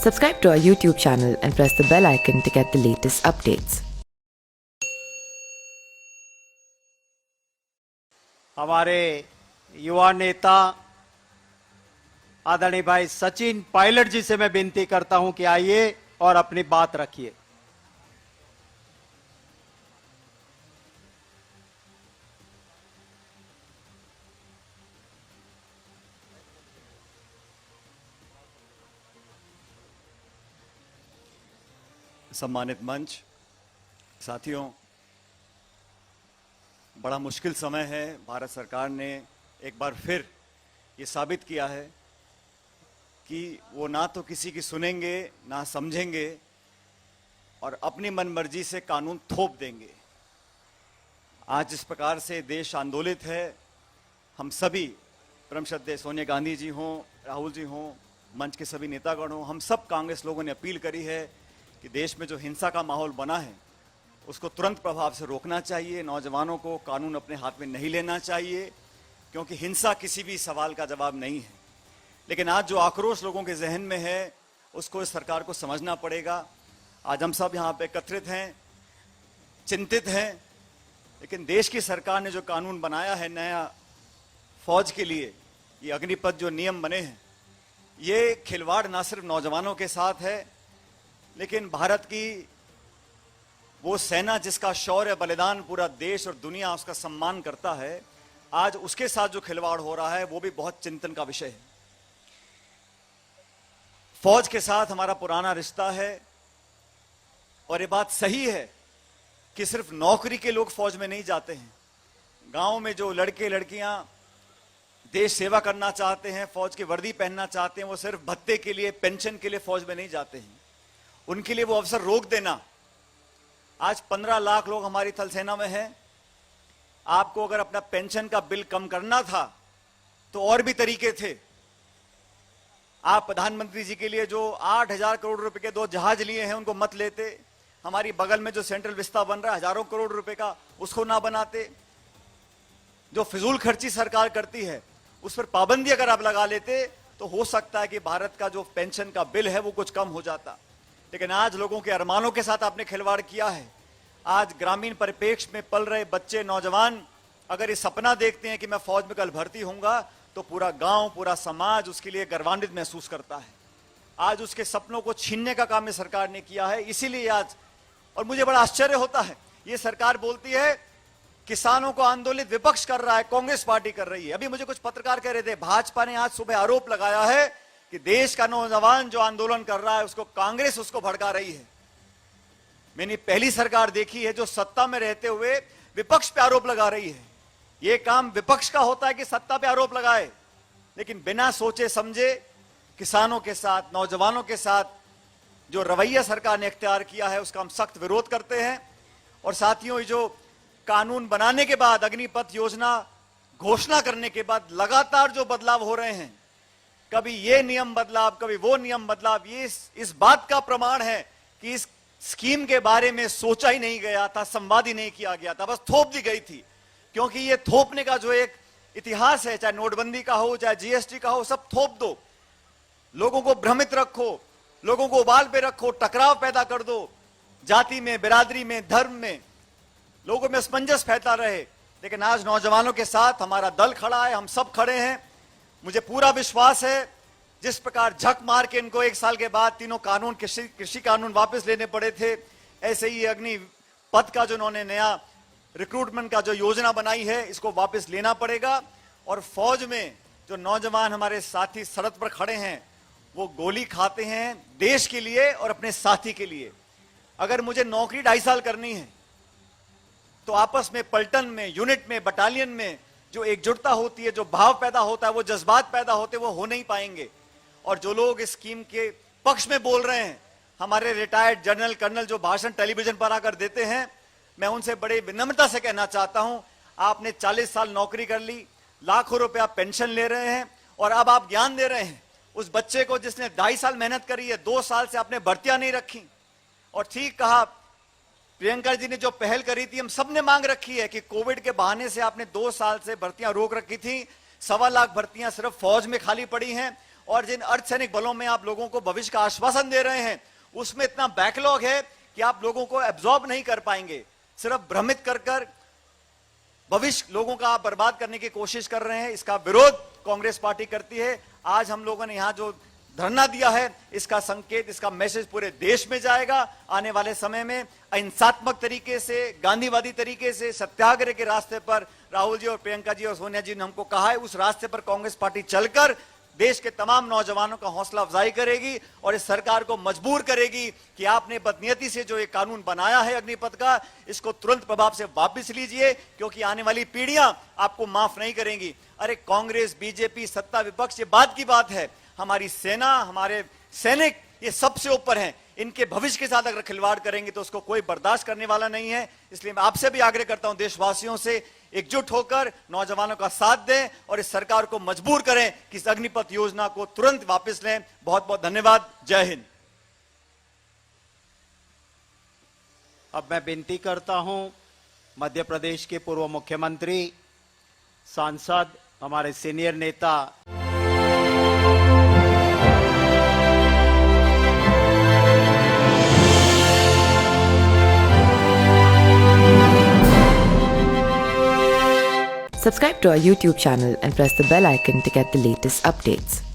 Subscribe to our YouTube channel and press the bell icon to get the latest updates. हमारे युवा नेता आदरणीय भाई सचिन पायलट जी से मैं विनती करता हूं कि आइए और अपनी बात रखिए। सम्मानित मंच, साथियों, बड़ा मुश्किल समय है। भारत सरकार ने एक बार फिर ये साबित किया है कि वो ना तो किसी की सुनेंगे ना समझेंगे और अपनी मनमर्जी से कानून थोप देंगे। आज जिस प्रकार से देश आंदोलित है, हम सभी, परम श्रद्धेय सोनिया गांधी जी हों, राहुल जी हों, मंच के सभी नेतागण हों, हम सब कांग्रेस लोगों ने अपील करी है कि देश में जो हिंसा का माहौल बना है उसको तुरंत प्रभाव से रोकना चाहिए। नौजवानों को कानून अपने हाथ में नहीं लेना चाहिए, क्योंकि हिंसा किसी भी सवाल का जवाब नहीं है। लेकिन आज जो आक्रोश लोगों के जहन में है उसको इस सरकार को समझना पड़ेगा। आज हम सब यहाँ पे एकत्रित हैं, चिंतित हैं, लेकिन देश की सरकार ने जो कानून बनाया है नया फौज के लिए, ये अग्निपथ जो नियम बने हैं, ये खिलवाड़ ना सिर्फ नौजवानों के साथ है, लेकिन भारत की वो सेना जिसका शौर्य बलिदान पूरा देश और दुनिया उसका सम्मान करता है, आज उसके साथ जो खिलवाड़ हो रहा है वो भी बहुत चिंतन का विषय है। फौज के साथ हमारा पुराना रिश्ता है और ये बात सही है कि सिर्फ नौकरी के लोग फौज में नहीं जाते हैं। गांव में जो लड़के लड़कियां देश सेवा करना चाहते हैं, फौज की वर्दी पहनना चाहते हैं, वो सिर्फ भत्ते के लिए, पेंशन के लिए फौज में नहीं जाते हैं। उनके लिए वो अवसर रोक देना। आज 15 लाख लोग हमारी थल सेना में हैं। आपको अगर अपना पेंशन का बिल कम करना था तो और भी तरीके थे। आप प्रधानमंत्री जी के लिए जो 8,000 करोड़ रुपए के 2 जहाज लिए हैं उनको मत लेते। हमारी बगल में जो सेंट्रल विस्ता बन रहा है हजारों करोड़ रुपए का, उसको ना बनाते। जो फिजूल खर्ची सरकार करती है उस पर पाबंदी अगर आप लगा लेते तो हो सकता है कि भारत का जो पेंशन का बिल है वो कुछ कम हो जाता। लेकिन आज लोगों के अरमानों के साथ आपने खिलवाड़ किया है। आज ग्रामीण परिप्रेक्ष्य में पल रहे बच्चे, नौजवान अगर ये सपना देखते हैं कि मैं फौज में कल भर्ती होऊंगा, तो पूरा गांव, पूरा समाज उसके लिए गर्वान्वित महसूस करता है। आज उसके सपनों को छीनने का काम ये सरकार ने किया है। इसीलिए आज, और मुझे बड़ा आश्चर्य होता है, ये सरकार बोलती है किसानों को आंदोलित विपक्ष कर रहा है, कांग्रेस पार्टी कर रही है। अभी मुझे कुछ पत्रकार कह रहे थे, भाजपा ने आज सुबह आरोप लगाया है कि देश का नौजवान जो आंदोलन कर रहा है उसको कांग्रेस उसको भड़का रही है। मैंने पहली सरकार देखी है जो सत्ता में रहते हुए विपक्ष पे आरोप लगा रही है। यह काम विपक्ष का होता है कि सत्ता पे आरोप लगाए, लेकिन बिना सोचे समझे किसानों के साथ, नौजवानों के साथ जो रवैया सरकार ने इख्तियार किया है उसका हम सख्त विरोध करते हैं। और साथियों, जो कानून बनाने के बाद, अग्निपथ योजना घोषणा करने के बाद लगातार जो बदलाव हो रहे हैं, कभी ये नियम बदलाव, कभी वो नियम बदलाव, ये इस बात का प्रमाण है कि इस स्कीम के बारे में सोचा ही नहीं गया था, संवाद ही नहीं किया गया था, बस थोप दी गई थी। क्योंकि ये थोपने का जो एक इतिहास है, चाहे नोटबंदी का हो, चाहे जीएसटी का हो, सब थोप दो। लोगों को भ्रमित रखो, लोगों को उबाल पे रखो, टकराव पैदा कर दो, जाति में, बिरादरी में, धर्म में लोगों में असमंजस फैलता रहे। लेकिन आज नौजवानों के साथ हमारा दल खड़ा है, हम सब खड़े हैं। मुझे पूरा विश्वास है जिस प्रकार झक मार के इनको 1 साल के बाद तीनों कानून, कृषि कानून वापस लेने पड़े थे, ऐसे ही अग्निपथ का जो उन्होंने नया रिक्रूटमेंट का जो योजना बनाई है इसको वापस लेना पड़ेगा। और फौज में जो नौजवान हमारे साथी सड़क पर खड़े हैं वो गोली खाते हैं देश के लिए और अपने साथी के लिए। अगर मुझे नौकरी 2.5 साल करनी है तो आपस में, पलटन में, यूनिट में, बटालियन में जो एकजुटता होती है, जो भाव पैदा होता है, वो जज्बात पैदा होते हैं, वो हो नहीं पाएंगे। और जो लोग इस स्कीम के पक्ष में बोल रहे हैं, हमारे रिटायर्ड जनरल, कर्नल जो भाषण टेलीविजन पर आकर देते हैं, मैं उनसे बड़े विनम्रता से कहना चाहता हूं, आपने 40 साल नौकरी कर ली, लाखों रुपया पेंशन ले रहे हैं और अब आप ज्ञान दे रहे हैं उस बच्चे को जिसने 2.5 साल मेहनत करी है, 2 साल से आपने भर्तियां नहीं रखी। और ठीक कहा प्रियंका जी ने, जो पहल करी थी हम सब ने मांग रखी है कि कोविड के बहाने से आपने 2 साल से भर्तियां रोक रखी थी। 1.25 लाख भर्तियां सिर्फ फौज में खाली पड़ी हैं और जिन अर्धसैनिक बलों में आप लोगों को भविष्य का आश्वासन दे रहे हैं, उसमें इतना बैकलॉग है कि आप लोगों को एब्जॉर्ब नहीं कर पाएंगे। सिर्फ भ्रमित कर भविष्य लोगों का आप बर्बाद करने की कोशिश कर रहे हैं। इसका विरोध कांग्रेस पार्टी करती है। आज हम लोगों ने यहां जो धरना दिया है, इसका संकेत, इसका मैसेज पूरे देश में जाएगा। आने वाले समय में अहिंसात्मक तरीके से, गांधीवादी तरीके से, सत्याग्रह के रास्ते पर राहुल जी और प्रियंका जी और सोनिया जी ने हमको कहा है, उस रास्ते पर कांग्रेस पार्टी चलकर देश के तमाम नौजवानों का हौसला अफजाई करेगी और इस सरकार को मजबूर करेगी कि आपने बदनीयती से जो ये कानून बनाया है अग्निपथ का, इसको तुरंत प्रभाव से वापस लीजिए, क्योंकि आने वाली पीढ़ियां आपको माफ नहीं करेंगी। अरे कांग्रेस, बीजेपी, सत्ता विपक्ष, ये बात की बात है। हमारी सेना, हमारे सैनिक, ये सबसे ऊपर हैं। इनके भविष्य के साथ अगर खिलवाड़ करेंगे तो उसको कोई बर्दाश्त करने वाला नहीं है। इसलिए मैं आपसे भी आग्रह करता हूं, देशवासियों से, एकजुट होकर नौजवानों का साथ दें और इस सरकार को मजबूर करें कि इस अग्निपथ योजना को तुरंत वापस लें। बहुत बहुत धन्यवाद। जय हिंद। अब मैं विनती करता हूं मध्य प्रदेश के पूर्व मुख्यमंत्री, सांसद, हमारे सीनियर नेता Subscribe to our YouTube channel and press the bell icon to get the latest updates.